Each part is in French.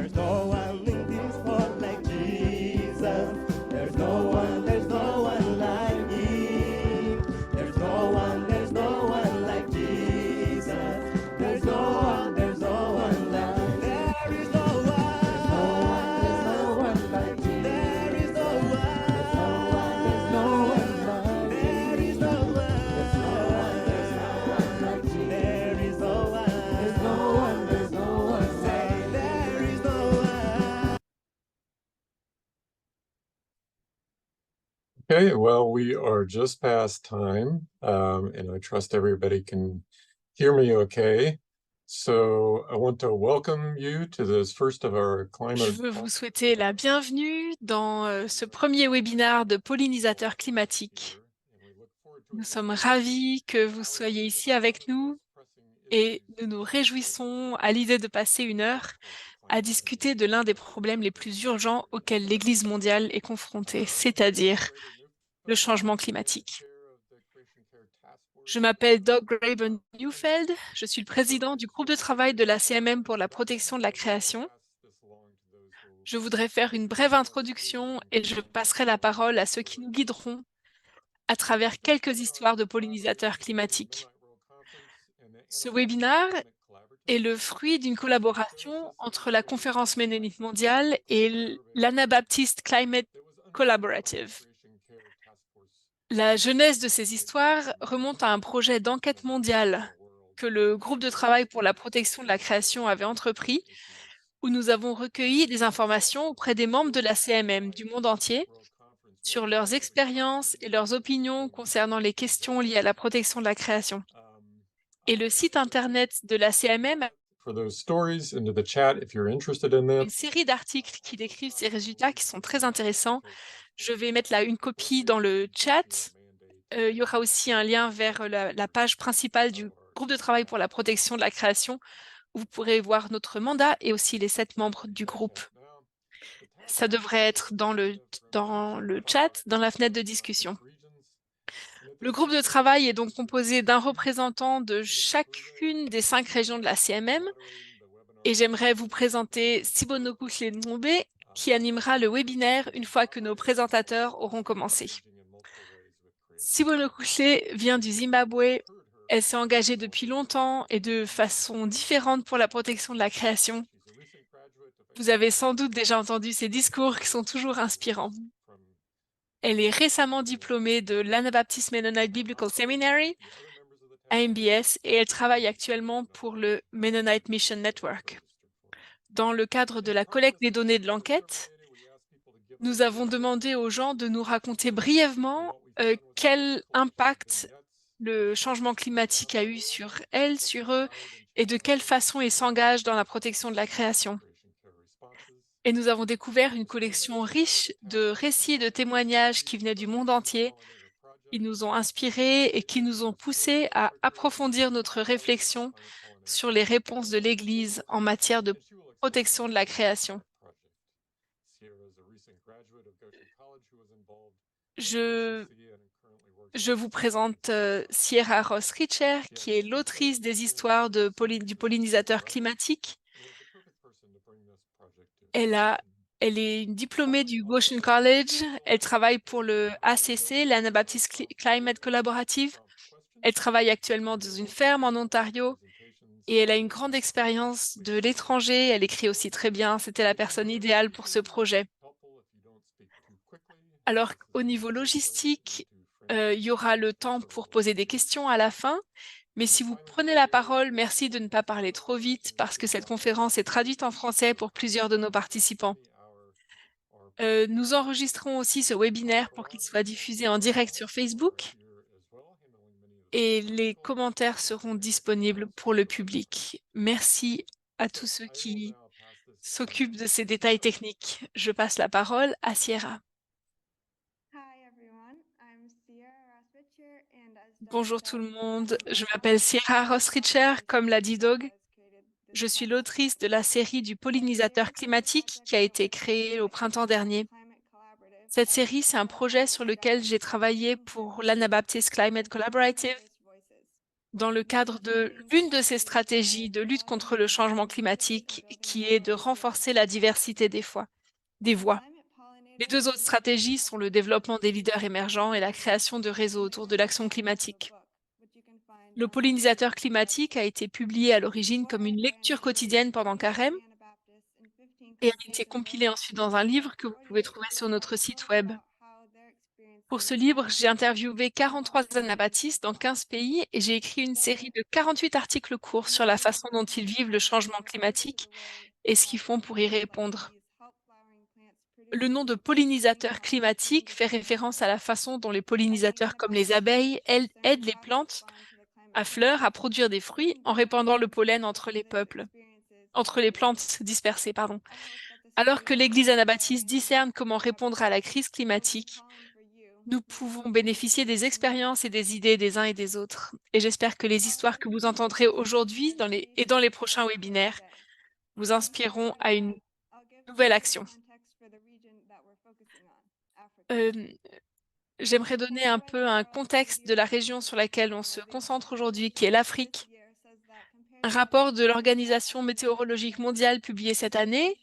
There's no one in this world like Jesus. There's no one like Him. There's no one like Jesus. There's no one like. There is no one. There's no one like Jesus. There is no one. There's no one like. There is no one. There's no one like Jesus. There is no one. There's no one. There's no one. Say there is no one. Okay, well, we are just past time, and I trust everybody can hear me okay. So I want to welcome you to this first of our Je climate. veux vous souhaiter la bienvenue dans ce premier webinaire de pollinisateurs climatiques. Nous sommes ravis que vous soyez ici avec nous et nous nous réjouissons à l'idée de passer une heure à discuter de l'un des problèmes les plus urgents auxquels l'Église mondiale est confrontée, c'est-à-dire le changement climatique. Je m'appelle Doug Graben Newfeld, je suis le président du groupe de travail de la CMM pour la protection de la création. Je voudrais faire une brève introduction et je passerai la parole à ceux qui nous guideront à travers quelques histoires de pollinisateurs climatiques. Ce webinaire est le fruit d'une collaboration entre la Conférence ménonite mondiale et l'Anabaptist Climate Collaborative. La genèse de ces histoires remonte à un projet d'enquête mondiale que le groupe de travail pour la protection de la création avait entrepris, où nous avons recueilli des informations auprès des membres de la CMM du monde entier sur leurs expériences et leurs opinions concernant les questions liées à la protection de la création. Et le site internet de la CMM For those stories into the chat if you're interested in a them. une série d'articles qui décrivent ces résultats qui sont très intéressants. Je vais mettre là une copie dans le chat. Il y aura aussi un lien vers la page principale du groupe de travail pour la protection de la création, où vous pourrez voir notre mandat et aussi les 7 membres du groupe. Ça devrait être dans le chat, dans la fenêtre de discussion. Le groupe de travail est donc composé d'un représentant de chacune des 5 régions de la CMM et j'aimerais vous présenter Sibonokouche Ndombe qui animera le webinaire une fois que nos présentateurs auront commencé. Sibonokouche vient du Zimbabwe. Elle s'est engagée depuis longtemps et de façon différente pour la protection de la création. Vous avez sans doute déjà entendu ses discours qui sont toujours inspirants. Elle est récemment diplômée de l'Anabaptist Mennonite Biblical Seminary, AMBS, et elle travaille actuellement pour le Mennonite Mission Network. Dans le cadre de la collecte des données de l'enquête, nous avons demandé aux gens de nous raconter brièvement quel impact le changement climatique a eu sur elles, sur eux, et de quelle façon ils s'engagent dans la protection de la création. Et nous avons découvert une collection riche de récits et de témoignages qui venaient du monde entier. Ils nous ont inspirés et qui nous ont poussés à approfondir notre réflexion sur les réponses de l'Église en matière de protection de la création. Je vous présente Sierra Ross Richer, qui est l'autrice des histoires du pollinisateur climatique. Elle est une diplômée du Goshen College. Elle travaille pour le ACC, l'Anabaptist Climate Collaborative. Elle travaille actuellement dans une ferme en Ontario et elle a une grande expérience de l'étranger. Elle écrit aussi très bien. C'était la personne idéale pour ce projet. Alors, au niveau logistique, il y aura le temps pour poser des questions à la fin. Mais si vous prenez la parole, merci de ne pas parler trop vite parce que cette conférence est traduite en français pour plusieurs de nos participants. Nous enregistrons aussi ce webinaire pour qu'il soit diffusé en direct sur Facebook et les commentaires seront disponibles pour le public. Merci à tous ceux qui s'occupent de ces détails techniques. Je passe la parole à Sierra. Bonjour tout le monde, je m'appelle Sierra Ross Richer, comme l'a dit Doug. Je suis l'autrice de la série du pollinisateur climatique qui a été créée au printemps dernier. Cette série, c'est un projet sur lequel j'ai travaillé pour l'Anabaptist Climate Collaborative dans le cadre de l'une de ces stratégies de lutte contre le changement climatique, qui est de renforcer la diversité des voix. Les deux autres stratégies sont le développement des leaders émergents et la création de réseaux autour de l'action climatique. Le pollinisateur climatique a été publié à l'origine comme une lecture quotidienne pendant Carême et a été compilé ensuite dans un livre que vous pouvez trouver sur notre site web. Pour ce livre, j'ai interviewé 43 anabaptistes dans 15 pays et j'ai écrit une série de 48 articles courts sur la façon dont ils vivent le changement climatique et ce qu'ils font pour y répondre. Le nom de pollinisateur climatique fait référence à la façon dont les pollinisateurs comme les abeilles aident les plantes à fleurs à produire des fruits en répandant le pollen entre les plantes dispersées, pardon. Alors que l'Église anabaptiste discerne comment répondre à la crise climatique, nous pouvons bénéficier des expériences et des idées des uns et des autres. Et j'espère que les histoires que vous entendrez aujourd'hui et dans les prochains webinaires vous inspireront à une nouvelle action. Euh, J'aimerais donner un peu un contexte de la région sur laquelle on se concentre aujourd'hui, qui est l'Afrique. Un rapport de l'Organisation météorologique mondiale publié cette année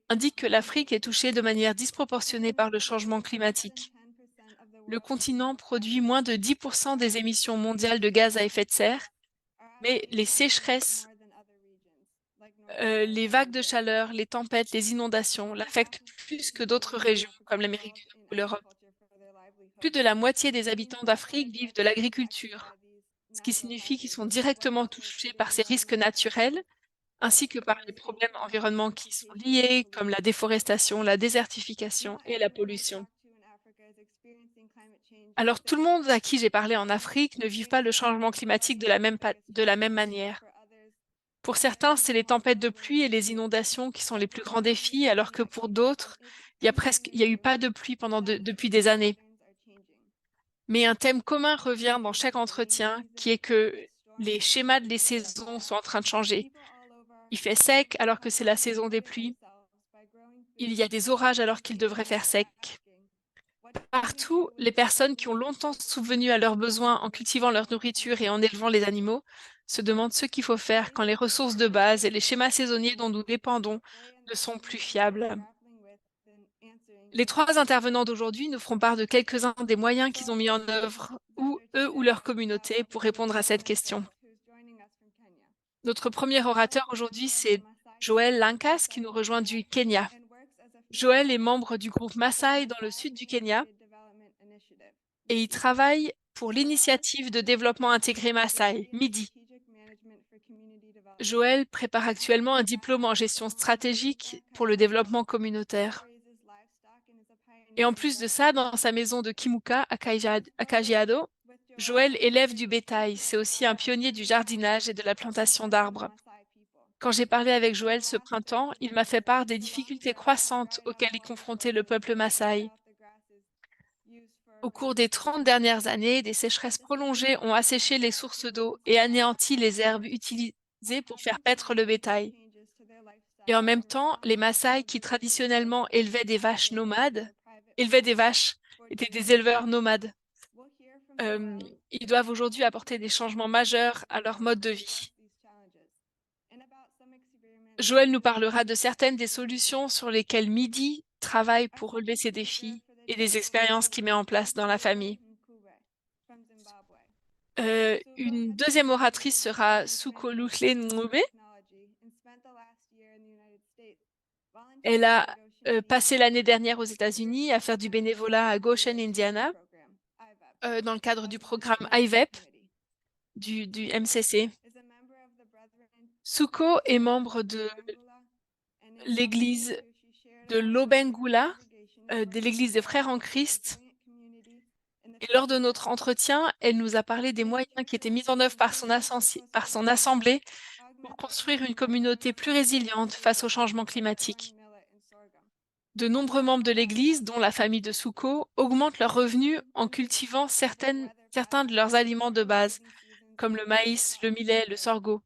indique que l'Afrique est touchée de manière disproportionnée par le changement climatique. Le continent produit moins de 10% des émissions mondiales de gaz à effet de serre, mais les sécheresses, les vagues de chaleur, les tempêtes, les inondations l'affectent plus que d'autres régions comme l'Amérique du Nord ou l'Europe. Plus de la moitié des habitants d'Afrique vivent de l'agriculture, ce qui signifie qu'ils sont directement touchés par ces risques naturels, ainsi que par les problèmes environnementaux qui sont liés, comme la déforestation, la désertification et la pollution. Alors, tout le monde à qui j'ai parlé en Afrique ne vit pas le changement climatique de la même manière. Pour certains, c'est les tempêtes de pluie et les inondations qui sont les plus grands défis, alors que pour d'autres, il y a eu pas de pluie depuis des années. Mais un thème commun revient dans chaque entretien, qui est que les schémas des saisons sont en train de changer. Il fait sec alors que c'est la saison des pluies. Il y a des orages alors qu'il devrait faire sec. Partout, les personnes qui ont longtemps souvenu à leurs besoins en cultivant leur nourriture et en élevant les animaux se demandent ce qu'il faut faire quand les ressources de base et les schémas saisonniers dont nous dépendons ne sont plus fiables. Les trois intervenants d'aujourd'hui nous feront part de quelques-uns des moyens qu'ils ont mis en œuvre, ou eux ou leur communauté, pour répondre à cette question. Notre premier orateur aujourd'hui, c'est Joël Lankas, qui nous rejoint du Kenya. Joël est membre du groupe Maasai dans le sud du Kenya et il travaille pour l'initiative de développement intégré Maasai, MIDI. Joël prépare actuellement un diplôme en gestion stratégique pour le développement communautaire. Et en plus de ça, dans sa maison de Kimuka à Kajiado, Joël élève du bétail. C'est aussi un pionnier du jardinage et de la plantation d'arbres. Quand j'ai parlé avec Joël ce printemps, il m'a fait part des difficultés croissantes auxquelles est confronté le peuple Maasai. Au cours des 30 dernières années, des sécheresses prolongées ont asséché les sources d'eau et anéanti les herbes utilisées pour faire paître le bétail. Et en même temps, les Maasai, qui traditionnellement étaient des vaches, étaient des éleveurs nomades. Ils doivent aujourd'hui apporter des changements majeurs à leur mode de vie. Joël nous parlera de certaines des solutions sur lesquelles MIDI travaille pour relever ces défis et des expériences qu'il met en place dans la famille. Une deuxième oratrice sera Suko Luhle Ngube. Elle a passé l'année dernière aux États-Unis à faire du bénévolat à Goshen, Indiana, dans le cadre du programme IVEP du MCC. Suko est membre de l'église de Lobengula, de l'église des Frères en Christ. Et lors de notre entretien, elle nous a parlé des moyens qui étaient mis en œuvre par son assemblée pour construire une communauté plus résiliente face au changement climatique. De nombreux membres de l'Église, dont la famille de Suko, augmentent leurs revenus en cultivant certains de leurs aliments de base, comme le maïs, le millet, le sorgho,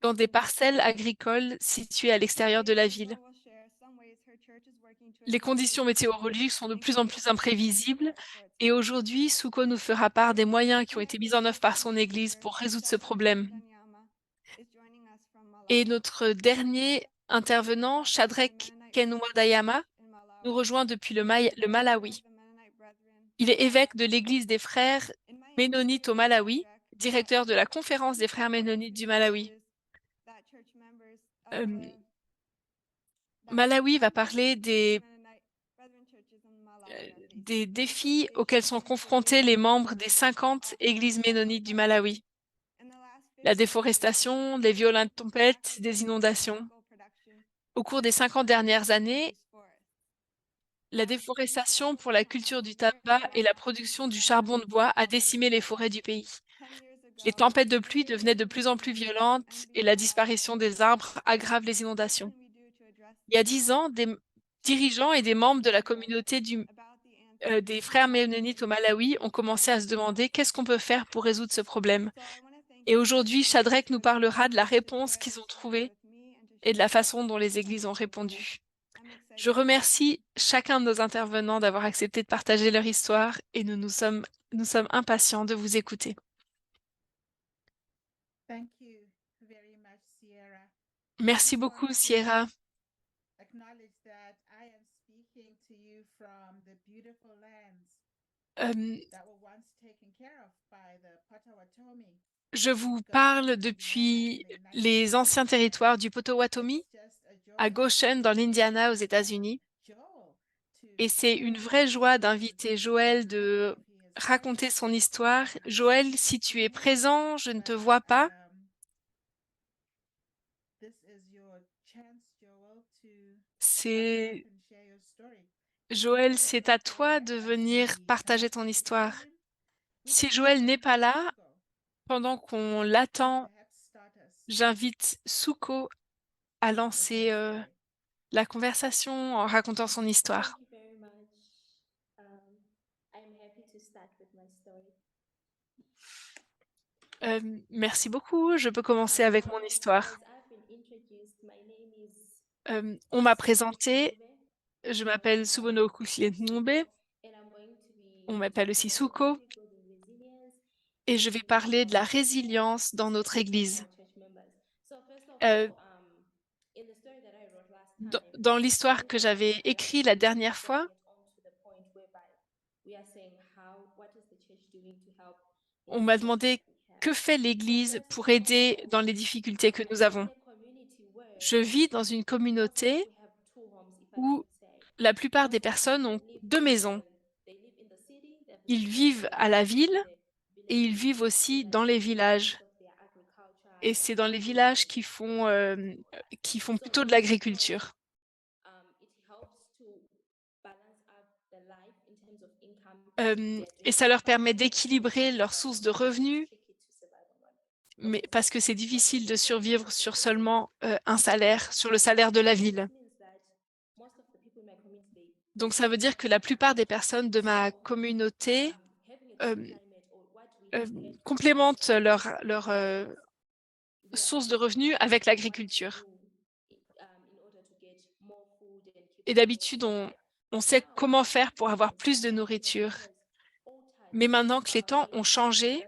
dans des parcelles agricoles situées à l'extérieur de la ville. Les conditions météorologiques sont de plus en plus imprévisibles et aujourd'hui, Suko nous fera part des moyens qui ont été mis en œuvre par son Église pour résoudre ce problème. Et notre dernier intervenant, Shadrach Kenwadayama, nous rejoint depuis le Malawi. Il est évêque de l'Église des frères ménonites au Malawi, directeur de la conférence des frères ménonites du Malawi. Euh, Malawi va parler des défis auxquels sont confrontés les membres des 50 églises ménonites du Malawi. La déforestation, les violentes tempêtes, des inondations. Au cours des 50 dernières années, la déforestation pour la culture du tabac et la production du charbon de bois a décimé les forêts du pays. Les tempêtes de pluie devenaient de plus en plus violentes et la disparition des arbres aggrave les inondations. Il y a 10 ans, des dirigeants et des membres de la communauté des frères ménonites au Malawi ont commencé à se demander qu'est-ce qu'on peut faire pour résoudre ce problème. Et aujourd'hui, Shadrach nous parlera de la réponse qu'ils ont trouvée et de la façon dont les églises ont répondu. Je remercie chacun de nos intervenants d'avoir accepté de partager leur histoire et nous sommes impatients de vous écouter. Thank you very much, Sierra. Merci beaucoup, Sierra. Acknowledge that I am speaking to you from the beautiful lands Euh, that were once taken care of by the Potawatomi. je vous parle depuis les anciens territoires du Potawatomi à Goshen, dans l'Indiana, aux États-Unis. Et c'est une vraie joie d'inviter Joël de raconter son histoire. Joël, si tu es présent, je ne te vois pas. Joël, c'est à toi de venir partager ton histoire. Si Joël n'est pas là, pendant qu'on l'attend, j'invite Suko à lancer la conversation en racontant son histoire. Thank you very much. I'm happy to start with my story. Merci beaucoup. Je peux commencer avec mon histoire. As I've been introduced, my name is On m'a présenté. Nube, Je m'appelle Subono Nombe. and I'm going to be On m'appelle aussi Suko. building resilience Et je vais parler de la résilience dans notre Église. for church members. So first of Euh, all, in the story that I wrote last time, Dans l'histoire que j'avais écrite la dernière fois, on m'a demandé que fait l'Église pour aider dans les difficultés que nous avons. Je vis dans une communauté où la plupart des personnes ont 2 maisons. Ils vivent à la ville et ils vivent aussi dans les villages. Et c'est dans les villages qui font plutôt de l'agriculture. Et ça leur permet d'équilibrer leurs sources de revenus, mais parce que c'est difficile de survivre sur seulement un salaire, sur le salaire de la ville. Donc ça veut dire que la plupart des personnes de ma communauté complémentent leur source de revenus avec l'agriculture. Et d'habitude, on sait comment faire pour avoir plus de nourriture. Mais maintenant que les temps ont changé,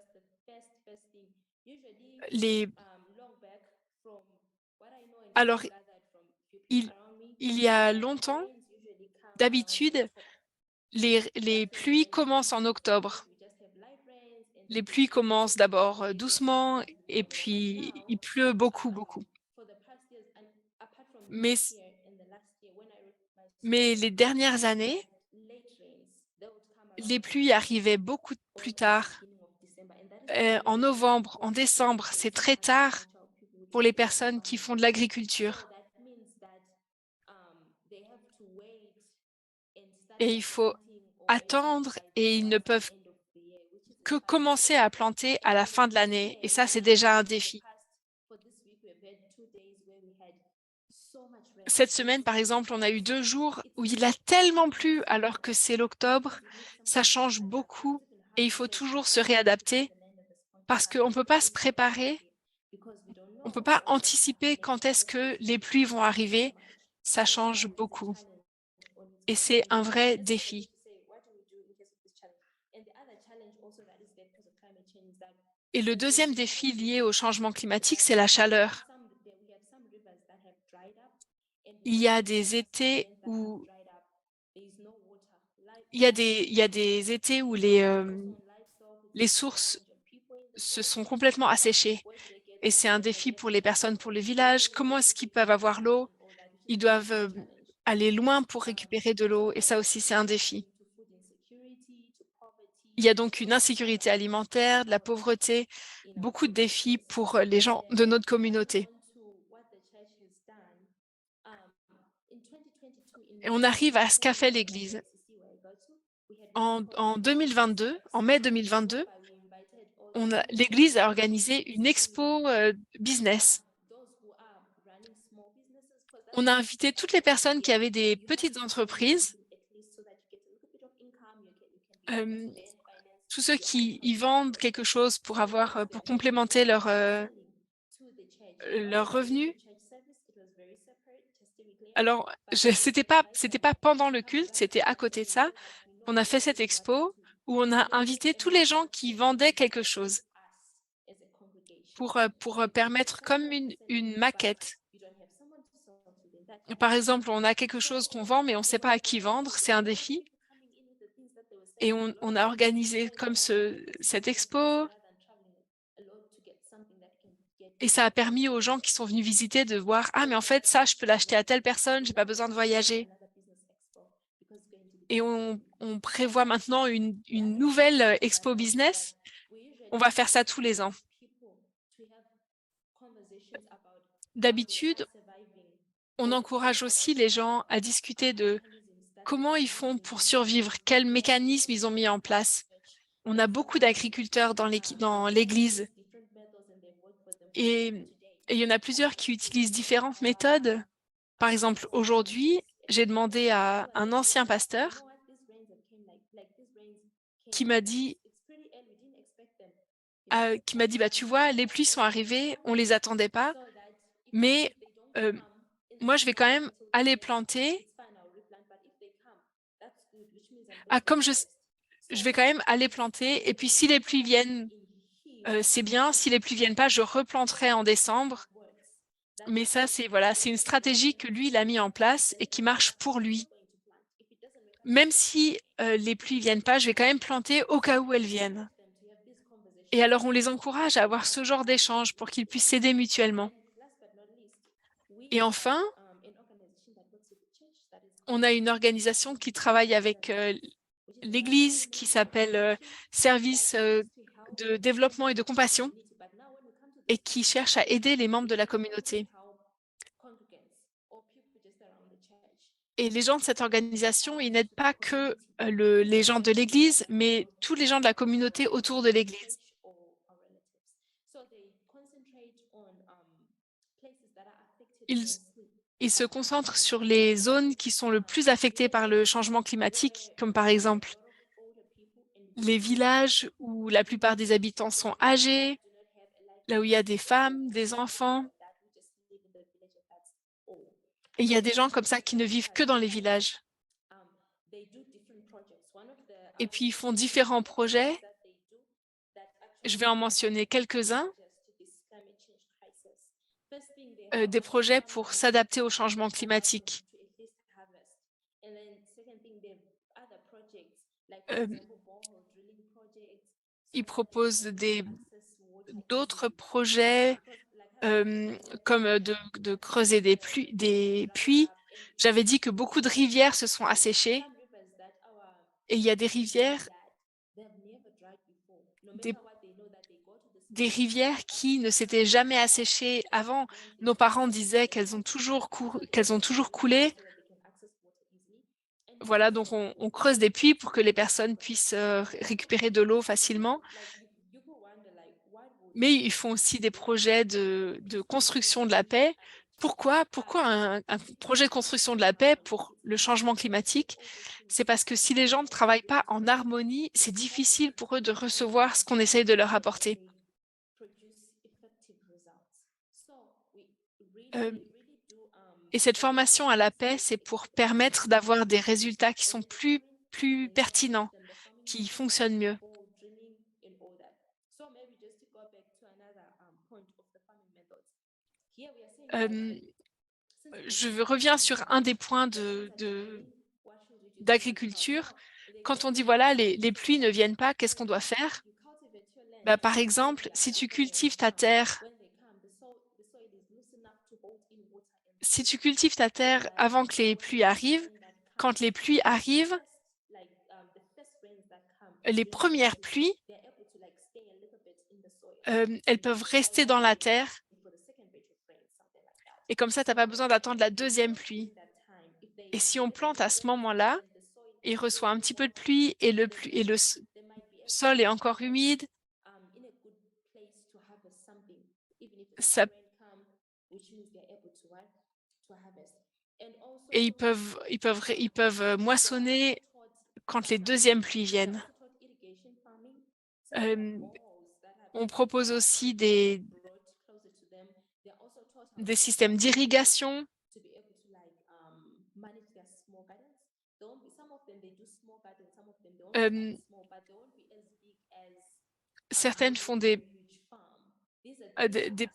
alors il y a longtemps, d'habitude, les pluies commencent en octobre. Les pluies commencent d'abord doucement et puis il pleut beaucoup, beaucoup. Mais les dernières années, les pluies arrivaient beaucoup plus tard. En novembre, en décembre, c'est très tard pour les personnes qui font de l'agriculture. Et il faut attendre et ils ne peuvent que commencer à planter à la fin de l'année. Et ça, c'est déjà un défi. Cette semaine, par exemple, on a eu 2 jours où il a tellement plu alors que c'est l'octobre. Ça change beaucoup et il faut toujours se réadapter parce qu'on ne peut pas se préparer, on ne peut pas anticiper quand est-ce que les pluies vont arriver. Ça change beaucoup. Et c'est un vrai défi. Et le deuxième défi lié au changement climatique, c'est la chaleur. Il y a des étés où il y a des étés où les sources se sont complètement asséchées. Et c'est un défi pour les personnes, pour les villages. Comment est-ce qu'ils peuvent avoir l'eau? Ils doivent aller loin pour récupérer de l'eau. Et ça aussi, c'est un défi. Il y a donc une insécurité alimentaire, de la pauvreté, beaucoup de défis pour les gens de notre communauté. Et on arrive à ce qu'a fait l'Église. En 2022, en mai 2022, l'Église a organisé une expo business. On a invité toutes les personnes qui avaient des petites entreprises, euh, tous ceux qui y vendent quelque chose pour avoir, pour complémenter leur revenu. Alors, c'était pas pendant le culte, c'était à côté de ça. On a fait cette expo où on a invité tous les gens qui vendaient quelque chose pour permettre comme une maquette. Par exemple, on a quelque chose qu'on vend, mais on ne sait pas à qui vendre, c'est un défi. Et on a organisé comme cette expo. Et ça a permis aux gens qui sont venus visiter de voir, ah, mais en fait, ça, je peux l'acheter à telle personne, j'ai pas besoin de voyager. Et on prévoit maintenant une nouvelle expo business. On va faire ça tous les ans. D'habitude, on encourage aussi les gens à discuter de comment ils font pour survivre, quels mécanismes ils ont mis en place. On a beaucoup d'agriculteurs dans l'Église et il y en a plusieurs qui utilisent différentes méthodes. Par exemple, aujourd'hui, j'ai demandé à un ancien pasteur qui m'a dit, bah, tu vois, les pluies sont arrivées, on les attendait pas, mais moi, je vais quand même aller planter. Ah, je vais quand même aller planter. Et puis, si les pluies viennent, c'est bien. Si les pluies viennent pas, je replanterai en décembre. Mais ça, c'est une stratégie que lui, il a mis en place et qui marche pour lui. Même si les pluies viennent pas, je vais quand même planter au cas où elles viennent. Et alors, on les encourage à avoir ce genre d'échange pour qu'ils puissent s'aider mutuellement. Et enfin, on a une organisation qui travaille avec l'Église qui s'appelle Service de développement et de compassion et qui cherche à aider les membres de la communauté. Et les gens de cette organisation, ils n'aident pas que les gens de l'Église, mais tous les gens de la communauté autour de l'Église. Ils se concentrent sur les zones qui sont le plus affectées par le changement climatique, comme par exemple les villages où la plupart des habitants sont âgés, là où il y a des femmes, des enfants. Et il y a des gens comme ça qui ne vivent que dans les villages. Et puis, ils font différents projets. Je vais en mentionner quelques-uns. Des projets pour s'adapter au changement climatique. Ils proposent d'autres projets comme de creuser des puits. J'avais dit que beaucoup de rivières se sont asséchées et il y a des rivières, des rivières qui ne s'étaient jamais asséchées avant. Nos parents disaient qu'elles ont toujours coulé. Voilà, donc on creuse des puits pour que les personnes puissent récupérer de l'eau facilement. Mais ils font aussi des projets de construction de la paix. Pourquoi un projet de construction de la paix pour le changement climatique? C'est parce que si les gens ne travaillent pas en harmonie, c'est difficile pour eux de recevoir ce qu'on essaye de leur apporter. Et cette formation à la paix, c'est pour permettre d'avoir des résultats qui sont plus pertinents, qui fonctionnent mieux. Euh, je reviens sur un des points d'agriculture. Quand on dit, voilà, les pluies ne viennent pas, qu'est-ce qu'on doit faire? Bah, par exemple, si tu cultives ta terre, avant que les pluies arrivent, quand les pluies arrivent, les premières pluies, elles peuvent rester dans la terre et comme ça, tu n'as pas besoin d'attendre la deuxième pluie. Et si on plante à ce moment-là, il reçoit un petit peu de pluie et le sol est encore humide, ça, et ils peuvent moissonner quand les deuxièmes pluies viennent. Euh, on propose aussi des systèmes d'irrigation. Euh, certaines font des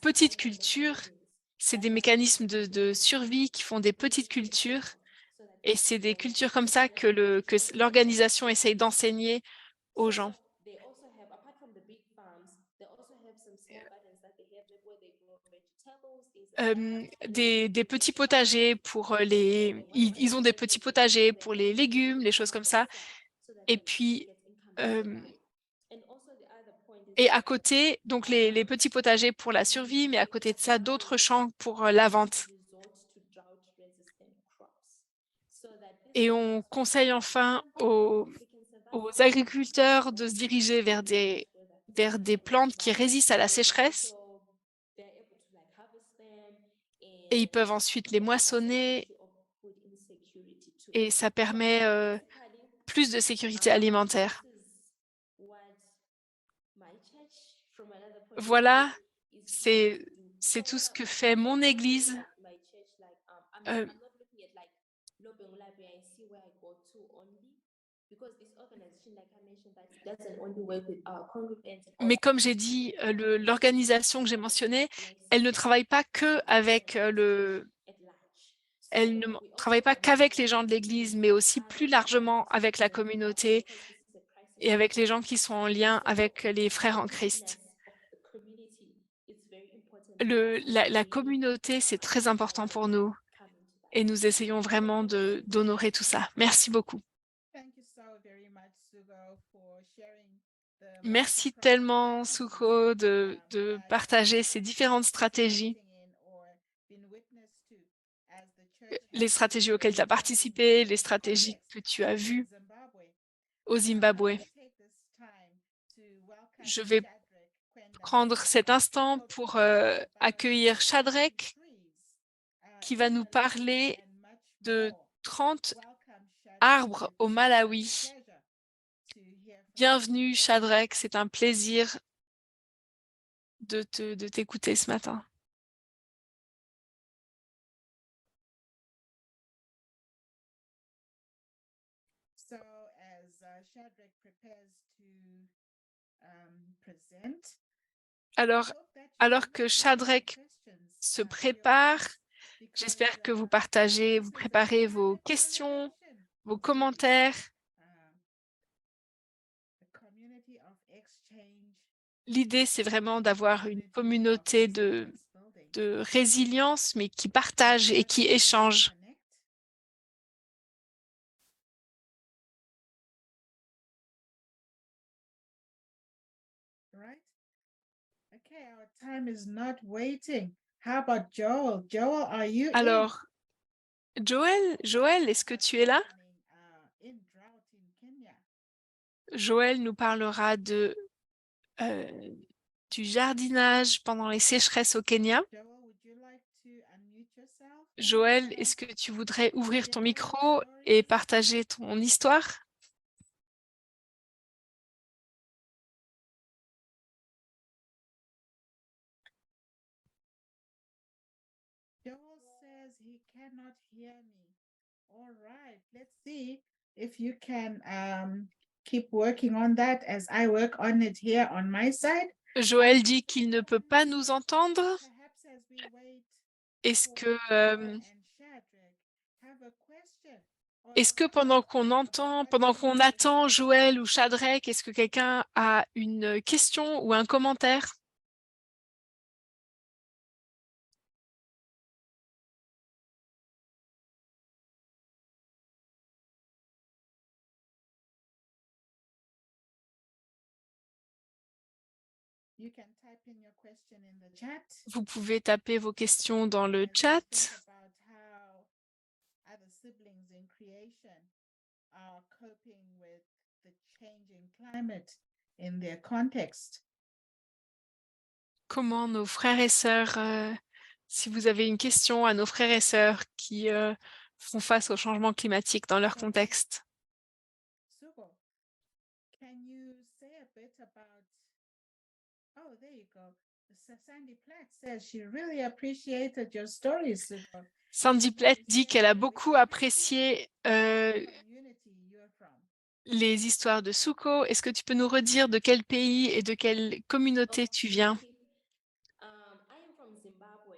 petites cultures. C'est des mécanismes de survie qui font des petites cultures. Et c'est des cultures comme ça que l'organisation essaye d'enseigner aux gens. Des petits potagers pour ils ont des petits potagers pour les légumes, les choses comme ça. Et puis, euh, et à côté, donc les petits potagers pour la survie, mais à côté de ça, d'autres champs pour la vente. Et on conseille enfin aux agriculteurs de se diriger vers des plantes qui résistent à la sécheresse et ils peuvent ensuite les moissonner et ça permet plus de sécurité alimentaire. Voilà, c'est c'est tout ce que fait mon église. Euh, mais comme j'ai dit, l'organisation que j'ai mentionnée, elle ne travaille pas que avec elle ne travaille pas qu'avec les gens de l'église, mais aussi plus largement avec la communauté et avec les gens qui sont en lien avec les frères en Christ. La communauté, c'est très important pour nous et nous essayons vraiment d'honorer tout ça. Merci beaucoup. Thank you so very much, Sugo, for sharing the Merci multi-pronged tellement, strategies Suko, de that partager you ces are différentes stratégies, participating in or been witness to as the church les has stratégies been auxquelles tu as gathering participé, in les the stratégies context que tu as in vues Zimbabwe. au I Zimbabwe. want to take this time to welcome Je vais Shadrach prendre Kwendamela, cet instant pour co-founder about accueillir 30 Shadrach trees qui va in nous Malawi parler and much de more. 30 Welcome, Shadrach. arbres au It's a Malawi. pleasure to hear from you. Bienvenue, Shadrach. C'est un plaisir de t'écouter ce matin. So as Shadrach prepares to present, Alors, alors que Shadrach se prépare, j'espère que vous vous préparez vos questions, vos commentaires. L'idée, c'est vraiment d'avoir une communauté de résilience, mais qui partage et qui échange. Right? Okay, our time is not waiting. How about Joel? Joel, are you in? Alors, Joël, est-ce que tu es là? In drought in Kenya. Joël nous parlera euh, du jardinage pendant les sécheresses au Kenya. Joel, would you like to unmute yourself and Joël, est-ce que tu voudrais ouvrir ton micro et partager ton histoire? Joel says he cannot hear me. All right, let's see if you can keep working on that as I work on it here on my side. Joël dit qu'il ne peut pas nous entendre. Perhaps as we wait Est-ce for que, Hugo and Shadrach, have a question or est-ce que a pendant comment pendant qu'on attend Joël ou Shadrach, est-ce que quelqu'un a une question ou un commentaire? You can type in your question in the chat. Vous pouvez taper vos questions dans le And we chat. think about how other siblings in creation are coping with the changing climate in their context. Comment nos frères et sœurs, si vous avez une question à nos frères et sœurs qui font face au changement climatique dans leur contexte. Sugo, can you say a bit about? Oh, there you go. Sandy Platt says she really appreciated your stories, Sugo. Sandy Platt dit qu'elle a beaucoup apprécié Community you're from. les histoires de Suko. Est-ce que tu peux nous redire de quel pays et de quelle communauté tu viens? Okay. I am from Zimbabwe.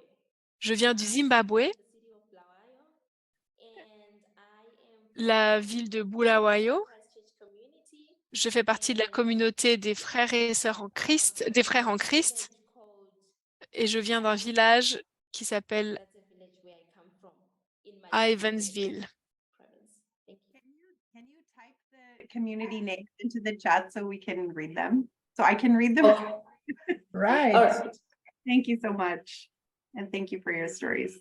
Je viens du Zimbabwe, The city of Bulawayo, and I am la ville de Bulawayo. Christchurch community. Je fais partie de la communauté des frères et sœurs en Christ, des frères en Christ, Village called, et je viens d'un village qui s'appelle that's a village where I come from in my Ivansville. province. Thank you. Can you type the community names into the chat so we can read them? So I can read them? Right. All right. Thank you so much. And thank you for your stories.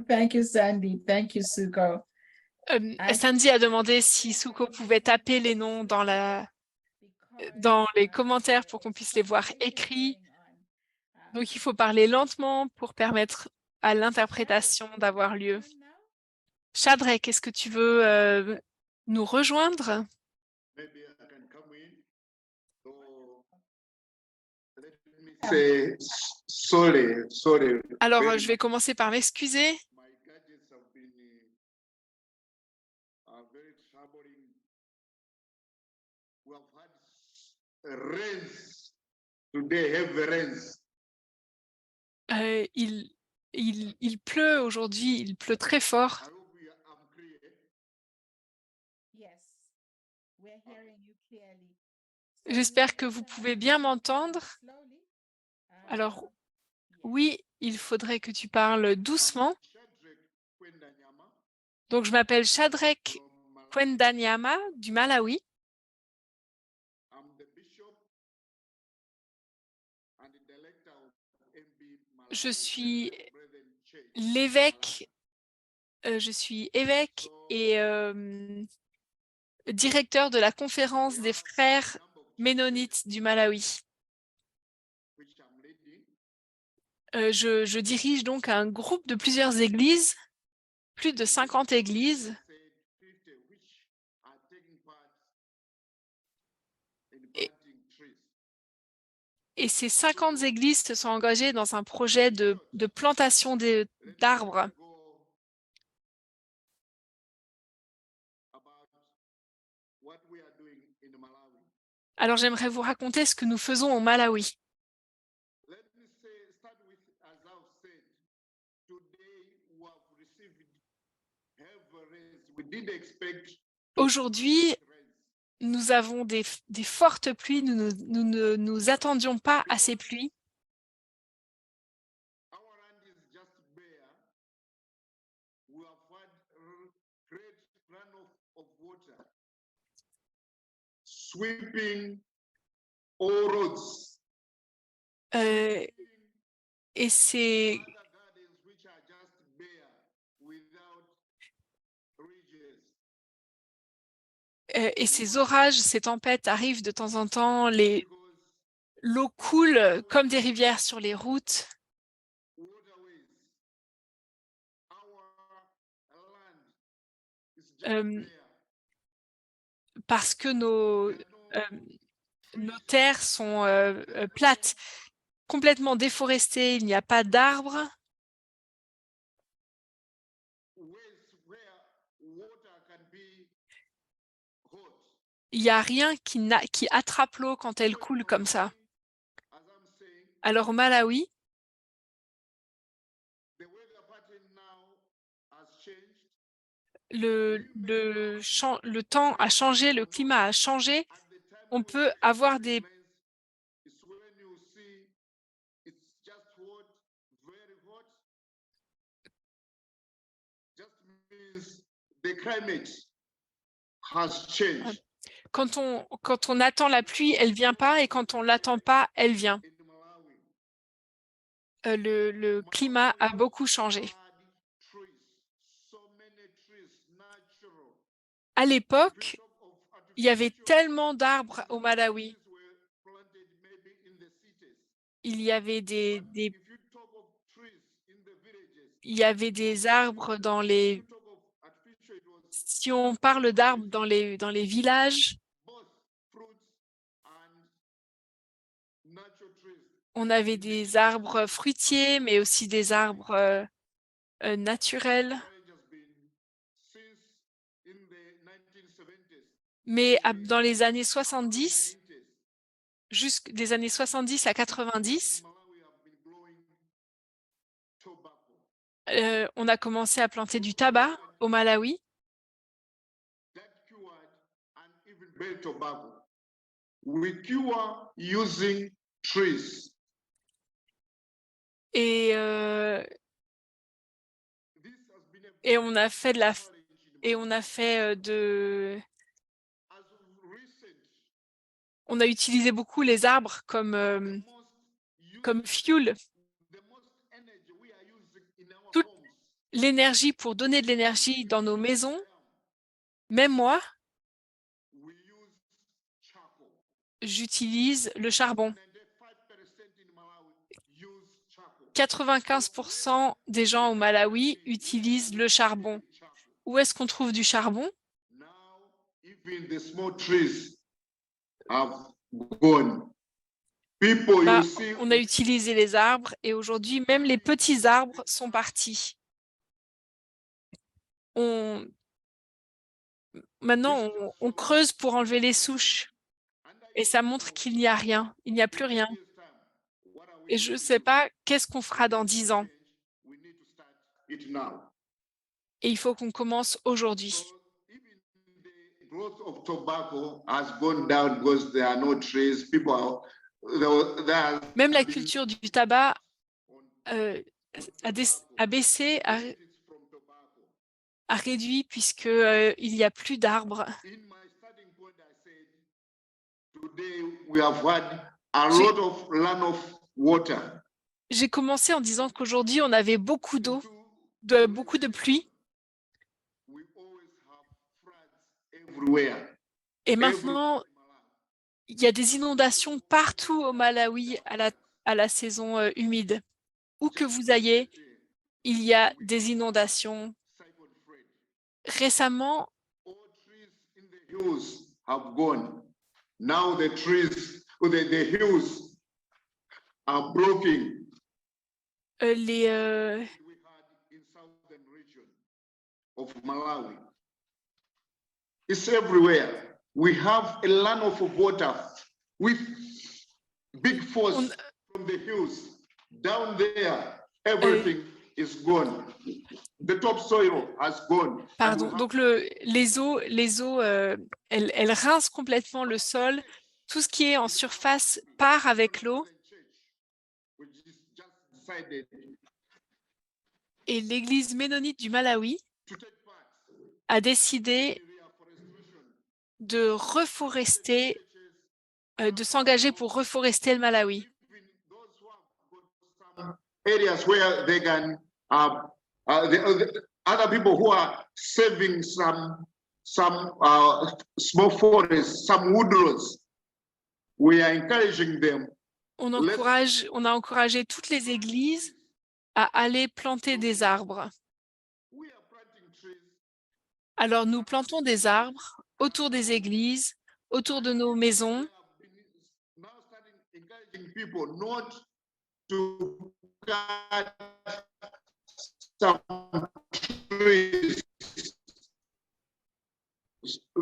Thank you, Sandy. Thank you, Sugo. Sandy a demandé si Suko pouvait taper les noms dans les commentaires pour qu'on puisse les voir écrits. Donc, il faut parler lentement pour permettre à l'interprétation d'avoir lieu. Shadrach, est-ce que tu veux nous rejoindre? Maybe I can come in. So let me say sorry. Alors, very je vais commencer par m'excuser. My gadgets have been very troubling. We have had rains today, heavy rains. Il pleut aujourd'hui, il pleut très fort. I hope I'm clear. Yes, we're hearing you clearly. J'espère que vous pouvez bien m'entendre. Slowly. Alors, yes. oui, il faudrait que tu parles doucement. Shadrach Kwendanyama Donc, je m'appelle Shadrach from Malawi. Kwendanyama du Malawi. I'm the bishop and the director of MB Malawi. Je suis Brethren Church. l'évêque, je suis évêque et directeur de la conférence des frères ménonites du Malawi. Which I'm leading. Je dirige donc un groupe de plusieurs églises, plus de 50 églises, Said 50 which are taking part in Et- planting trees. et ces 50 églises se sont engagées dans un projet de plantation d'arbres. Go about what we are doing in Malawi. Alors, j'aimerais vous raconter ce que nous faisons au Malawi. Let me start with, as I've said, today we have received heavy rains. We didn't expect Aujourd'hui, rains. nous avons des fortes pluies, nous ne nous attendions pas à ces pluies. Our land is just bare. We have had great runoff of water, sweeping all roads. Et ces Other gardens which are just bare without ridges. et ces orages, ces tempêtes arrivent de temps en temps, Because l'eau coule comme des rivières sur les routes. waterways, our land is just Euh, bare. parce que nos No terres sont plates, complètement déforestées, il n'y a pas d'arbres. way Il n'y a rien qui attrape l'eau quand elle coule comme ça. Alors au Malawi, le temps a changé, le climat a changé. On peut avoir des The climate has changed quand on attend la pluie, elle vient pas, et quand on l'attend pas, elle vient. in Malawi. Le climat a beaucoup changé. Trees, so many trees, natural. À l'époque, Top of il y avait artificial tellement d'arbres au Malawi. trees were planted maybe in the cities. Il y avait des If you talk of trees in the villages, il y avait des arbres dans les. you talk of artificial, it was Si on parle d'arbres dans les villages, both fruits and natural trees. on avait des arbres fruitiers, mais aussi des arbres naturels. Marriage has been since in the 1970s, Mais dans les années 70, 90s, des années 70 à 90, Malawi have been growing tobacco. on a commencé à planter du tabac au Malawi. That cured and even better tobacco. We cure using trees. Et, This has been a et on a fait challenge in et on a fait as of recent, on a utilisé beaucoup les arbres comme comme fuel. the most energy we are using in our Toute homes. l'énergie pour donner de l'énergie dans nos maisons, même moi, We use charcoal. j'utilise le charbon. 95% in Malawi use charcoal. 95% des gens au Malawi utilisent le charbon. Où est-ce qu'on trouve du charbon? Now, even the small trees have gone. People, Bah, you see, on a utilisé les arbres, et aujourd'hui, même les petits arbres sont partis. Maintenant, on creuse pour enlever les souches, et ça montre qu'il n'y a rien, il n'y a plus rien. Et je ne sais pas qu'est-ce qu'on fera dans 10 ans. we need to start it now. Et il faut qu'on commence aujourd'hui. Even the growth of tobacco has gone down because there are no trees. People are there. Même la culture du tabac a baissé, a réduit, puisque il n'y a plus d'arbres. In my starting point, I said today we have had a J'ai- lot of land of water. J'ai commencé en disant qu'aujourd'hui, on avait beaucoup d'eau, beaucoup de pluie, We always have floods everywhere. et maintenant, il y a des inondations partout au Malawi à la saison humide. Où que vous ayez, il y a des inondations. Cyclone Fred. Récemment, All trees in the hills have gone. Now the trees, the hills are blocking. les, We had in southern region of Malawi. It's everywhere. We have a land of water with big force On- from the hills. Down there, everything is gone. The topsoil has gone. pardon, And we donc have les eaux elles rincent complètement le sol. Tout ce qui est en surface part avec l'eau, which is just decided et l'église ménonite du Malawi to take part a décidé in reforestation. de reforester, de s'engager pour reforester le Malawi. Even those who have got some areas where they can, the other people who are saving some small forests, some woodlands, we are encouraging them. On a encouragé toutes les églises à aller planter des arbres. We are planting trees. Alors nous plantons des arbres autour des églises, autour de nos maisons. We have been now starting encouraging people not to cut some trees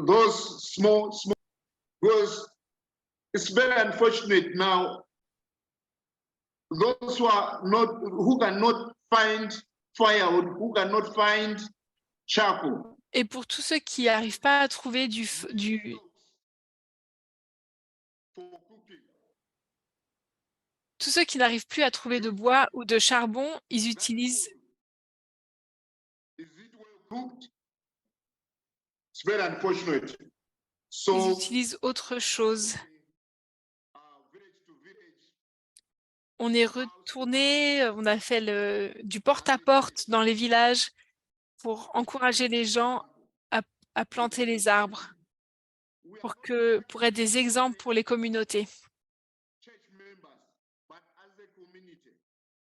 those small, because it's very unfortunate now. Those who cannot find firewood, who cannot find charcoal. Et pour tous ceux qui n'arrivent pas à trouver For cooking. tous ceux qui n'arrivent plus à trouver de bois ou de charbon, ils utilisent Is it well cooked? It's very unfortunate. Ils So utilisent autre chose. village to village, On est retourné, on a fait du porte-à-porte dans les villages pour encourager les gens à planter les arbres, we are pour être des exemples pour les communautés. church members, but as a community,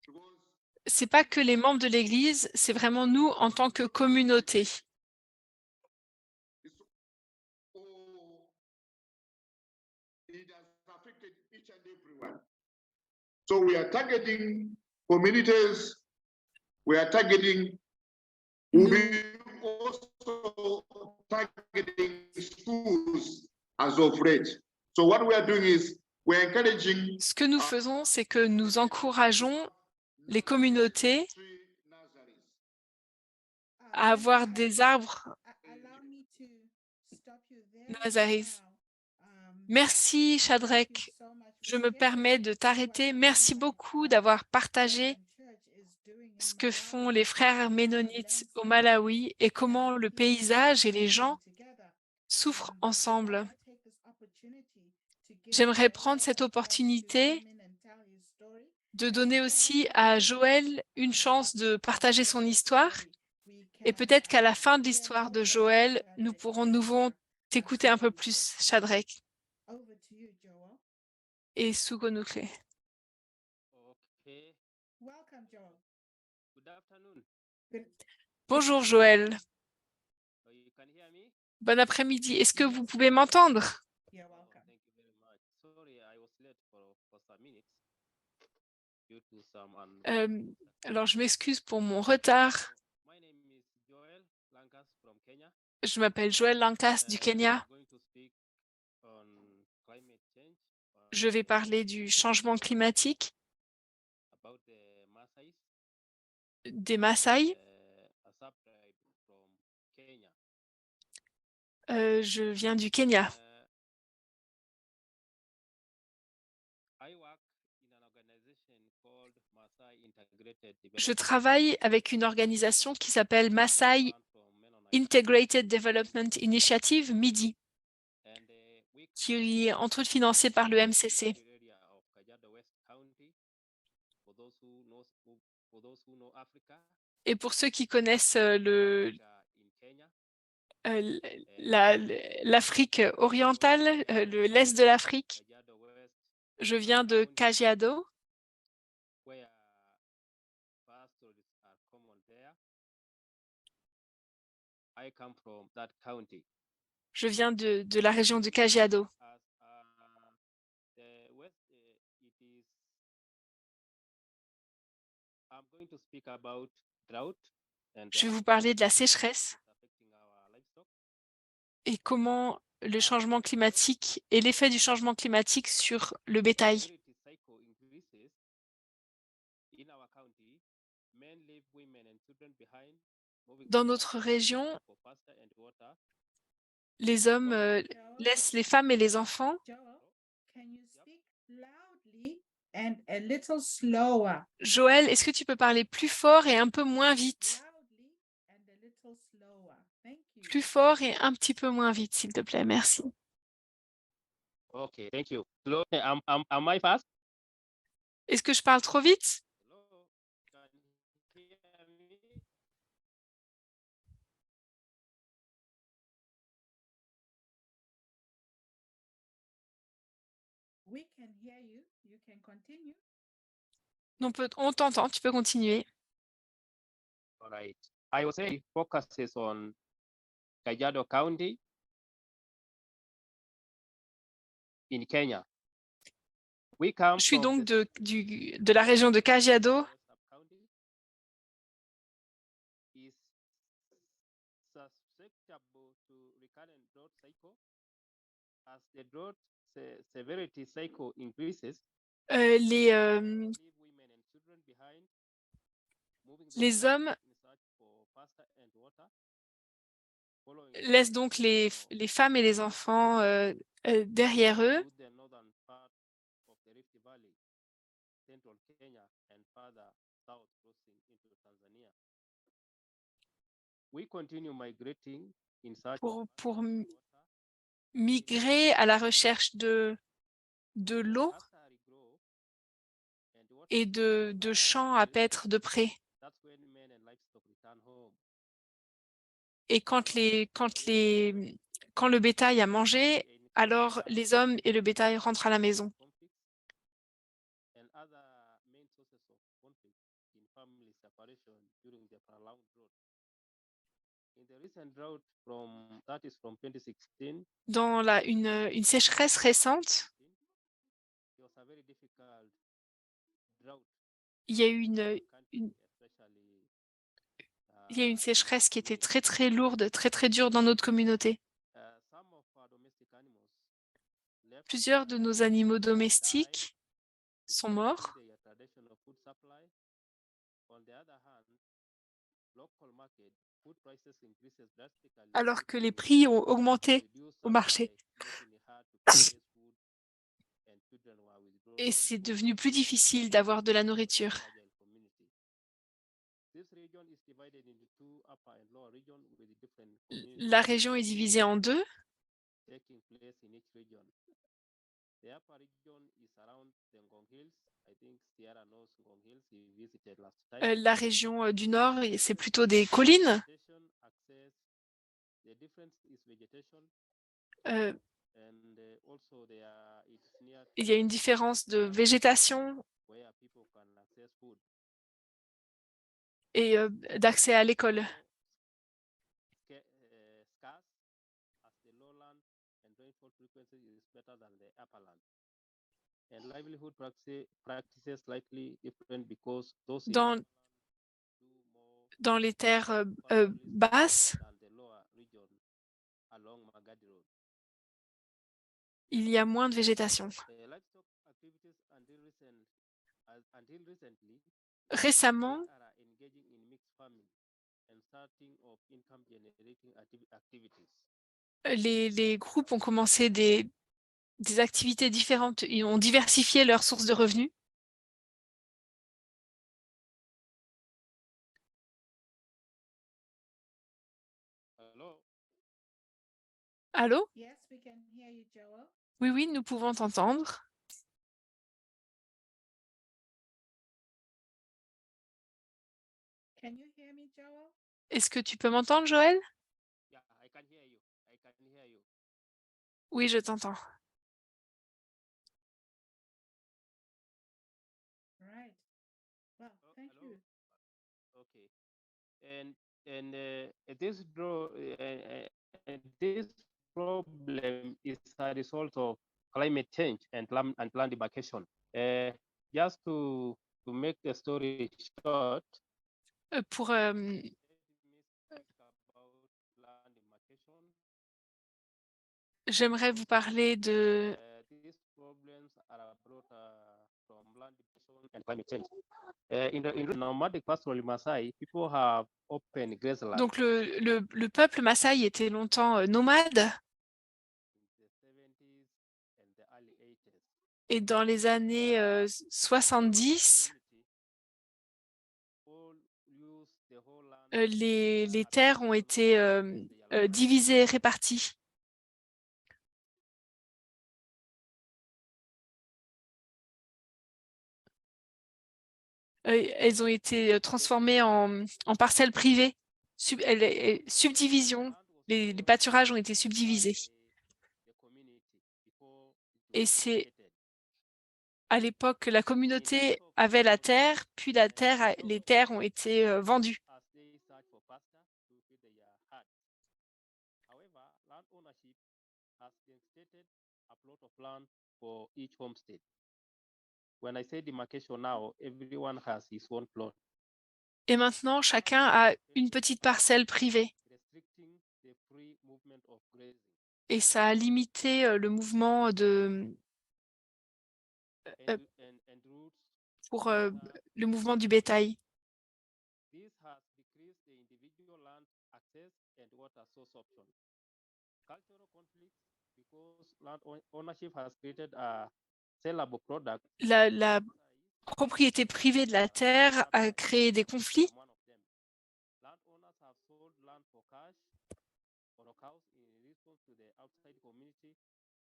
because C'est pas que les membres de l'Église, c'est vraiment nous en tant que communauté. it's all it has affected each and everyone. So we are targeting communities, we are targeting, we'll be also targeting schools as of late. So what we are doing is we're encouraging Ce que nous faisons, c'est que nous encourageons les communautés à avoir des arbres Nazaris. Merci, Shadrach. Je me permets de t'arrêter. Merci beaucoup d'avoir partagé ce que font les frères ménonites au Malawi et comment le paysage et les gens souffrent ensemble. J'aimerais prendre cette opportunité de donner aussi à Joël une chance de partager son histoire. Et peut-être qu'à la fin de l'histoire de Joël, nous pourrons nouveau t'écouter un peu plus, Shadrach et Sugonukle. Okay. Welcome, Joel. Good afternoon. Bonjour Joël. So you can hear me? Bon après-midi. Est-ce que vous pouvez m'entendre? You're Oh, welcome. thank you very much. Sorry, I was late for some minutes due to some Alors, je m'excuse pour mon retard. My name is Joel Lankas from Kenya. Je m'appelle Joël Lankas du Kenya. I'm going to speak on climate change. Je vais parler du changement climatique About the Maasai, des Maasai. a sub-tribe from Kenya. Je viens du Kenya. I work in an organization called Maasai Integrated Je Development. travaille avec une organisation qui s'appelle Maasai Integrated Development Initiative, MIDI, qui est entre autres financée par le MCC. Et pour ceux qui connaissent l'Afrique orientale, l'Est de l'Afrique, je viens de Kajiado. Je viens de la région de Kajiado. Je vais vous parler de la sécheresse et comment le changement climatique et l'effet du changement climatique sur le bétail. Dans notre région, les hommes laissent les femmes et les enfants. Joel, can you speak loudly and a little slower? Joël, est-ce que tu peux parler plus fort et un peu moins vite? Loudly and a little slower. Thank you. Plus fort et un petit peu moins vite, s'il te plaît. Merci. Okay, thank you. Hello, am I fast? Est-ce que je parle trop vite? Hello, can you hear me? We can hear you. You can continue. On t'entend, tu peux continuer. All right. I was saying focuses on Kajiado County in Kenya. We come Je suis from donc the de la région de Kajiado. sub-county. Is susceptible to recurrent drought cycle. As the drought severity cycle increases, Les, leave women and children behind, moving them les around hommes in search for pasture and water. Following laissent donc les femmes et les enfants derrière eux. to the northern part of the Rift Valley, central Kenya, and further south crossing into Tanzania. We continue migrating in search of pour pasture and water. migrer à la recherche de l'eau After I grow and water et de champs à paître de près. that's when men and livestock return home. Et quand le bétail a mangé, alors les hommes et le bétail rentrent à la maison. Conflicts and other main sources of conflict in family separation during the prolonged drought. In the recent drought that is from 2016, Dans une sécheresse récente, it was a very difficult drought il y a eu in the une- country, especially il y a eu une in sécheresse qui était très community. très lourde, très très dure dans notre communauté. Some of our domestic animals left Plusieurs de nos animaux domestiques sont due morts, to their traditional food supply. On the other hand, local market food prices increases drastically, alors que les prix ont augmenté reduced au marché. supply, making it hard to purchase food, and children were withdrawn Et from c'est school devenu plus and difficile d'avoir de la in nourriture. fragile community. This region is divided into two upper and lower region with different La communities région est divisée en deux. taking place in each region. The upper region is around the Ngong Hills. I think Sierra knows Ngong Hills. He visited last time. La région du nord, c'est plutôt des collines. Vegetation access. The difference is vegetation, Euh, and also it's near il y a une différence de végétation where people can access food. et d'accès à l'école. Scarce as the lowland and rainfall frequency is better than the upperland. And livelihood practices slightly different because those in Dans, upperland do more dans les terres pastoralism basses, than the lower region along Magadi Road. il y a moins de végétation. Livestock activities until recently, Récemment, they are engaging in mixed farming and starting of income generating activities. les groupes ont commencé des activités différentes et ont diversifié leurs sources de revenus. Hello? Allô? Yes, we can hear you, Joel. Oui, oui, nous pouvons t'entendre. Can you hear me, Joel? Est-ce que tu peux m'entendre, Joël? Yeah, I can hear you. I can hear you. Oui, je t'entends. Right. Well, Oh, thank hello? you. Okay. And this problem is a result of climate change and land demarcation. Just to make the story short, Pour about land demarcation, j'aimerais vous parler de these problems are brought from land demarcation and climate change. In the nomadic pastoral Maasai, people have open grassland. donc le peuple Maasai était longtemps nomade In the 70s and the early 80s. et dans les années 70, les terres ont été divisées, réparties. Elles ont été transformées en parcelles privées, subdivisions. Les pâturages ont été subdivisés. Et c'est à l'époque que la communauté avait la terre, puis les terres ont été vendues. However, land ownership has stated a plot of land for each homestead. When I say demarcation now, everyone has his own plot. Et maintenant, chacun a une petite parcelle privée. restricting the free movement of grazing et ça a limité le mouvement and, and routes pour water. le mouvement du bétail. This has decreased the individual land access and water source options. Cultural conflicts because land ownership has created a sellable product. La propriété privée de la terre a créé des conflits. Landowners have sold land for cash or a house in response to the outside community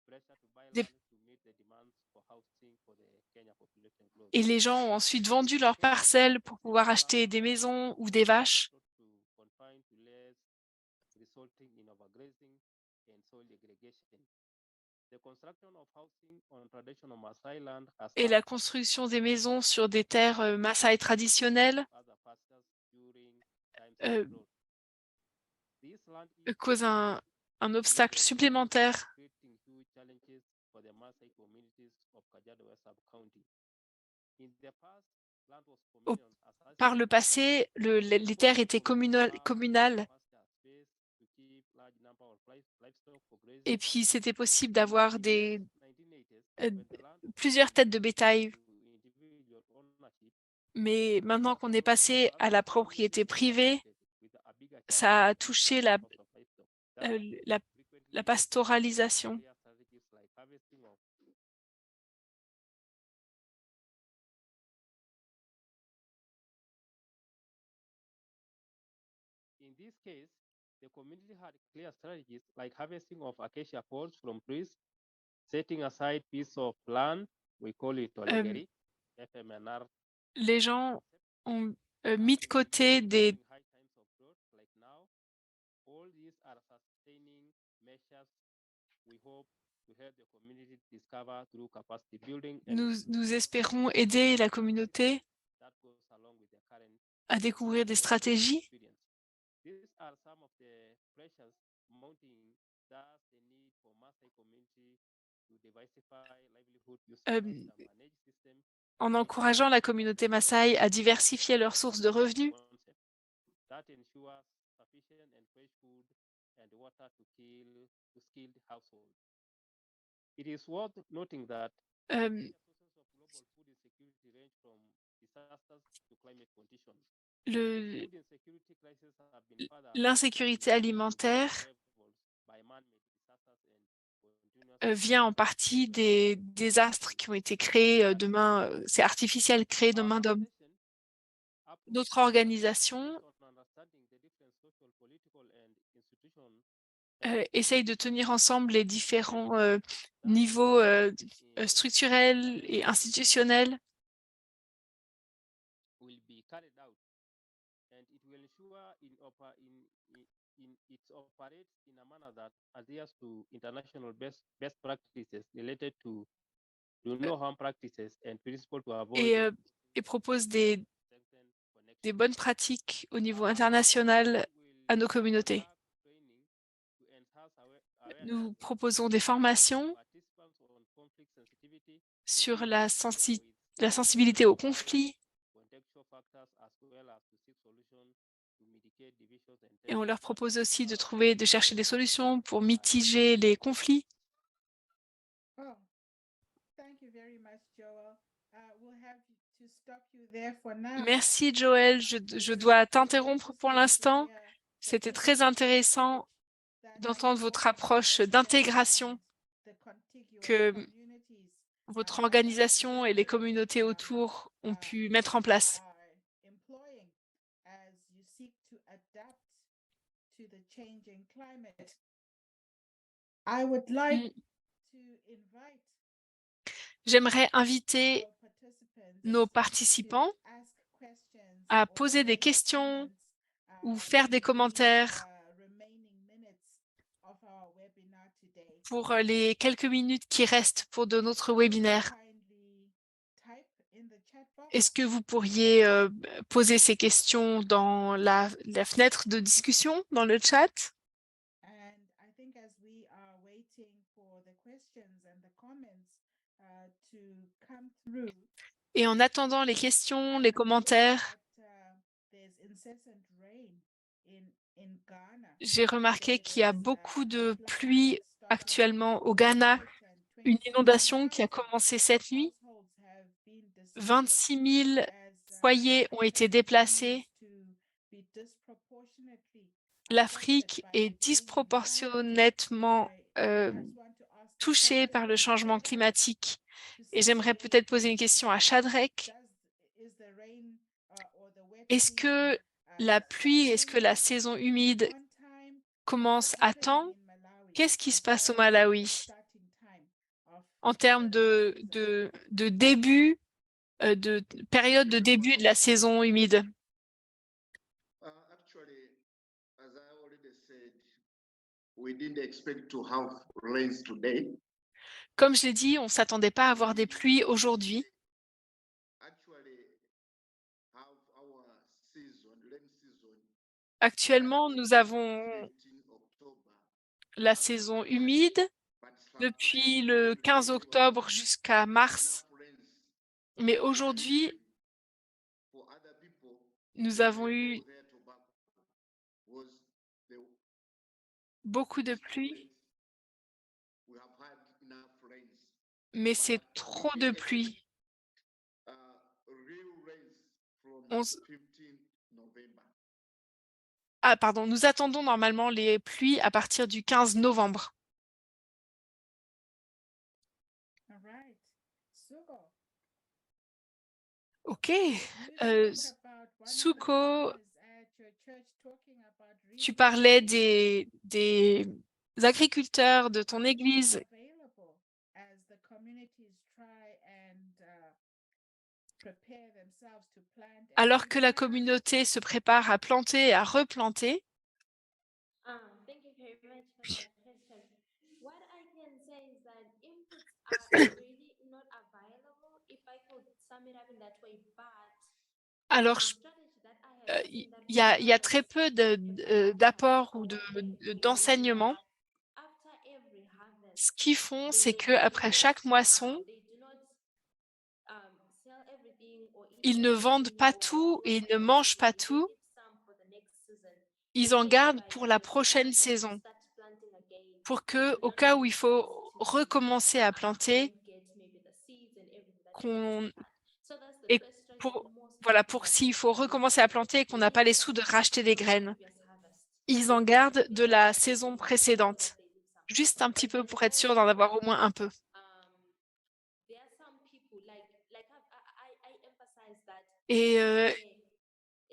pressure to buy Des- land to meet the demands for housing for the Kenya population growth. Et les gens ont ensuite vendu leurs parcelles pour pouvoir acheter des maisons ou des vaches. Resulting in overgrazing and soil degradation. The construction of housing on traditional Maasai land has Et la construction des maisons sur des terres Maasai traditionnelles other pastures during times euh, of drought. This land cause un obstacle supplémentaire. creating huge challenges for the Maasai communities of Kajiado West Sub-County. In the past, land was communal as Par le passé, les terres étaient communales. Et puis, c'était possible d'avoir plusieurs têtes de bétail. Mais maintenant qu'on est passé à la propriété privée, ça a touché la pastoralisation. In this case, the community had clear strategies like harvesting of acacia poles from trees, setting aside piece of land, we call it Olegeri, FMNR. Les gens ont mis de côté des High times of drought, like now, all these are sustaining measures we hope to help the community discover through capacity building. nous espérons aider la communauté That goes along with the current à découvrir des stratégies. experience. These are some of the pressures mounting thus the need for Maasai community to diversify livelihood using managed system En encourageant la communauté Maasai à diversifier leurs sources de revenus. that ensures sufficient and fresh food and water to skilled households. It is worth noting that Euh, sources of global food insecurity range from disasters to climate conditions. Food insecurity crises have been further L'insécurité alimentaire by man-made disasters and continuous vient en partie des désastres qui ont été créés de main, c'est artificiel, créé de main d'homme. Notre organisation essaye de tenir ensemble les différents niveaux structurels et institutionnels. will be carried out and it will ensure it operates in a manner that adheres to international best practices related to no harm practices and principles to avoid Et propose des bonnes pratiques au niveau international à nos communautés. Nous proposons des formations sur la sensibilité au conflit et on leur propose aussi de chercher des solutions pour mitiger les conflits. Oh, thank you very much, Joel. We'll have to stop you there for now. Merci Joël, je dois t'interrompre pour l'instant. C'était très intéressant d'entendre votre approche d'intégration que votre organisation et les communautés autour ont pu mettre en place. J'aimerais inviter nos participants à poser des questions ou faire des commentaires pour les quelques minutes qui restent pour de notre webinaire. Est-ce que vous pourriez poser ces questions dans la fenêtre de discussion, dans le chat? Et en attendant les questions, les commentaires, in Ghana. J'ai remarqué qu'il y a beaucoup de Flooding pluie started actuellement au Ghana, une inondation qui a commencé cette nuit. 26 000 foyers ont été déplacés. L'Afrique est disproportionnellement touchée par le changement climatique. Et j'aimerais peut-être poser une question à Shadrach. Est-ce que la pluie, est-ce que la saison humide commence à temps? Qu'est-ce qui se passe au Malawi en termes de début, de période de début de la saison humide? Actually, as I already said, we didn't expect to have rains today. Comme je l'ai dit, on ne s'attendait pas à avoir des pluies aujourd'hui. Actually, have our season, rain season, Actuellement, nous avons 15 October, la saison humide but depuis le 15 octobre jusqu'à mars. enough rains Mais aujourd'hui, for other people nous avons to eu grow their tobacco was the beaucoup de pluie, we have had enough rains. mais c'est But trop we de expect, pluie. real rains from On s- 15 November. Ah, pardon, nous attendons normalement les pluies à partir du 15 novembre. All right. Sugo, Ok. you Euh, spoke about one of the Suko, farmers at your church talking about tu real parlais rain des agriculteurs de ton église available as the communities try and prepare themselves to plant and alors que la replant. communauté se prépare à planter et à replanter. Thank you very much for that question. What I can say is that inputs are really not available, if I could sum it up in that way, but Alors, strategy that I have il seen that y a works très peu d'apports ou d'enseignements. after every harvest, Ce qu'ils font, c'est they qu'après do chaque not, moisson, they do not sell everything or eat ils ne vendent everything pas or tout et ils waste ne mangent pas everything. They tout. keep some for the next season. Ils They en keep gardent by pour la themselves prochaine and saison, start planting again. pour They que, do au not cas où wait il for faut us to recommencer à planter, don't get maybe the seeds and everything that you qu'on need to plant. So that's the et first strategy pour most voilà, people pour have s'il faut done. recommencer à planter et qu'on n'a pas les sous de racheter des graines, ils en gardent de la saison précédente, juste un petit peu pour être sûr d'en avoir au moins un peu. There are some people like I emphasize that Et in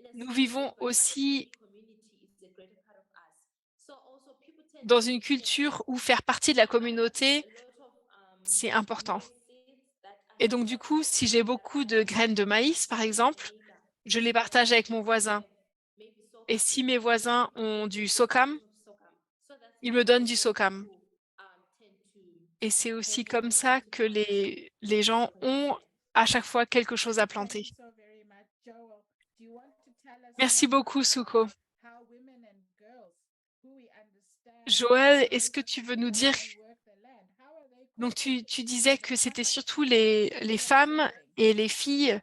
a nous sense, vivons but aussi community is a greater part of us. So also people tend dans to une share. culture où faire partie de la communauté, A lot of c'est important. maize seeds that I Et have donc, du got coup, si j'ai beaucoup de graines de maïs, par exemple, neighbor, je les partage avec mon voisin. maybe Et si mes voisins ont du socam, so that's ils me donnent du socam. tend to Et c'est aussi comme ça que les gens ont à chaque fois quelque chose à Thank planter. you so very much, Joel. Do you want to tell us Merci more beaucoup, about Suko. how women and girls who we understand Joël, est-ce que raise tu the veux nous land dire... and work the land, how are they Donc, coping? tu disais que c'était surtout les femmes et les filles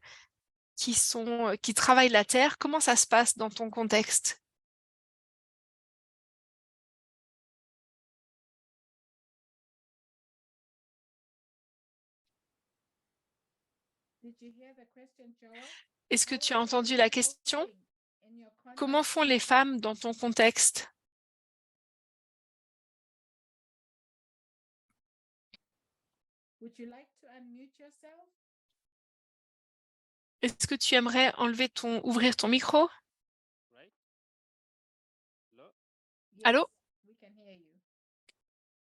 qui travaillent la terre. Comment ça se passe dans ton contexte? Did you hear the question, Joel? Est-ce que How tu are as the entendu women la question? coping in your Comment context? font les femmes dans ton contexte? Would you like to unmute yourself? Est-ce que tu aimerais ouvrir ton micro? Right? Hello? Yes, Allô? we can hear you.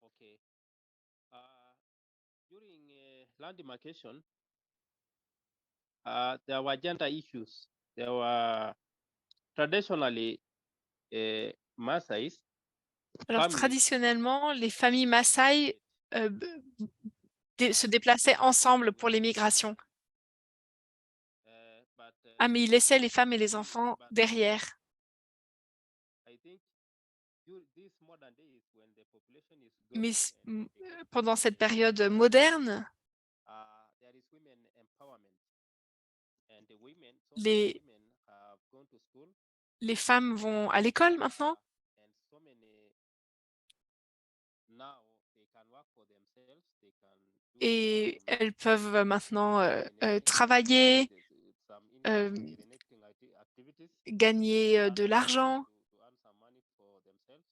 Okay. During land demarcation, there were gender issues. There were traditionally Maasais. Alors, families traditionnellement, les familles Maasai se déplaçaient ensemble pour les migrations. but, Ah, mais ils laissaient les femmes et les enfants but derrière. I think these modern days, when the population is Mais growing pendant cette période moderne, there is women empowerment, and the women, so les, many women have gone to school. Les femmes vont à l'école maintenant and so many now they can work for themselves, they can do et some elles peuvent maintenant entertaining travailler, activities, some euh, entertaining activities gagner de l'argent to earn some money for themselves.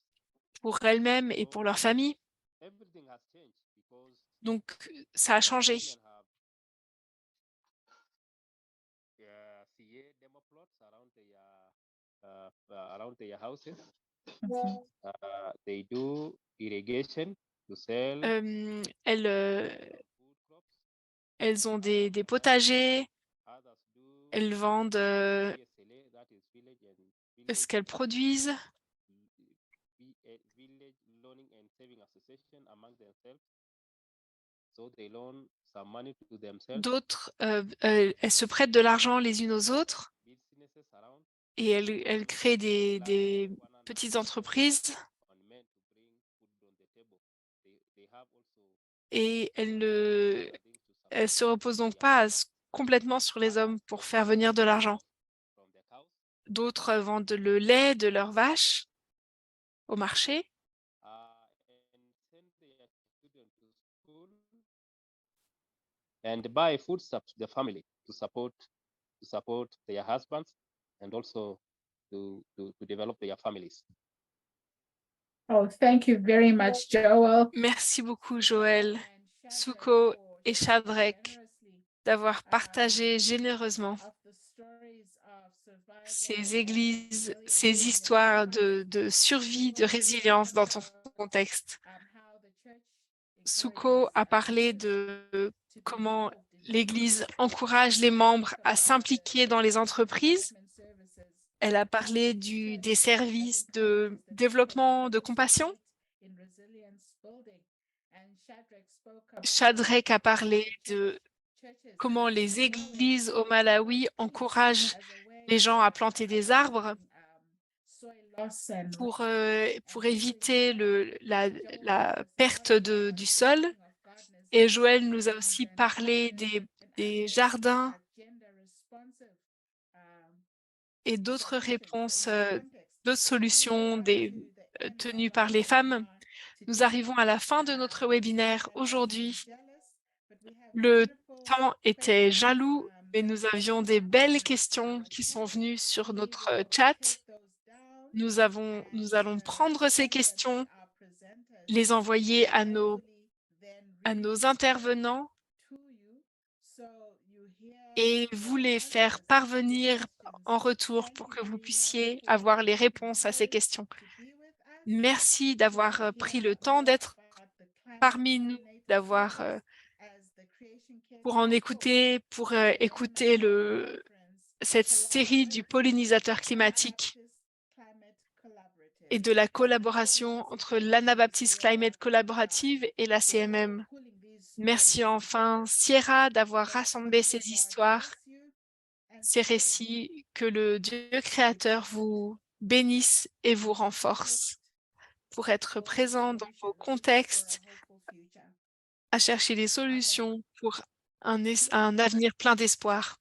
pour elles-mêmes et pour leur famille. Everything has changed because Donc, ça a changé. women have CA demo plots around their houses. They do irrigation to sell food crops. Elles ont des potagers, Others do elles vendent VSLA, that is village and ce qu'elles produisent. village loaning and saving association among themselves. So they loan some money to themselves. D'autres, elles se prêtent de l'argent les unes aux autres Businesses around et elles créent des petites entreprises on men to bring food on the table. They have also et other things to elles support se reposent donc pas complètement sur les hommes pour faire venir de l'argent. from the cows. D'autres vendent le lait de leurs vaches au marché And send their children to school and buy foodstuffs to the family to support their husbands and also to develop their families. Oh, thank you very much, Joel. Merci beaucoup, Joël, Suko et Shadrach d'avoir partagé généreusement ces églises, ces histoires de survie, de résilience dans ton contexte. Suko a parlé de comment l'Église encourage les membres à s'impliquer dans les entreprises. Elle a parlé des services de développement de compassion. Shadrach a parlé de comment les églises au Malawi encouragent les gens à planter des arbres pour éviter la perte du sol. Et Joël nous a aussi parlé des jardins et d'autres réponses, d'autres solutions tenues par les femmes. Nous arrivons à la fin de notre webinaire aujourd'hui. Le temps était jaloux, mais nous avions des belles questions qui sont venues sur notre chat. Nous allons prendre ces questions, les envoyer à nos intervenants et vous les faire parvenir en retour pour que vous puissiez avoir les réponses à ces questions. Merci d'avoir pris le temps d'être parmi nous, pour écouter cette série du pollinisateur climatique et de la collaboration entre l'Anabaptiste Climate Collaborative et la CMM. Merci enfin, Sierra, d'avoir rassemblé ces histoires, ces récits. Que le Dieu créateur vous bénisse et vous renforce pour être présent dans vos contextes, à chercher des solutions pour un avenir plein d'espoir.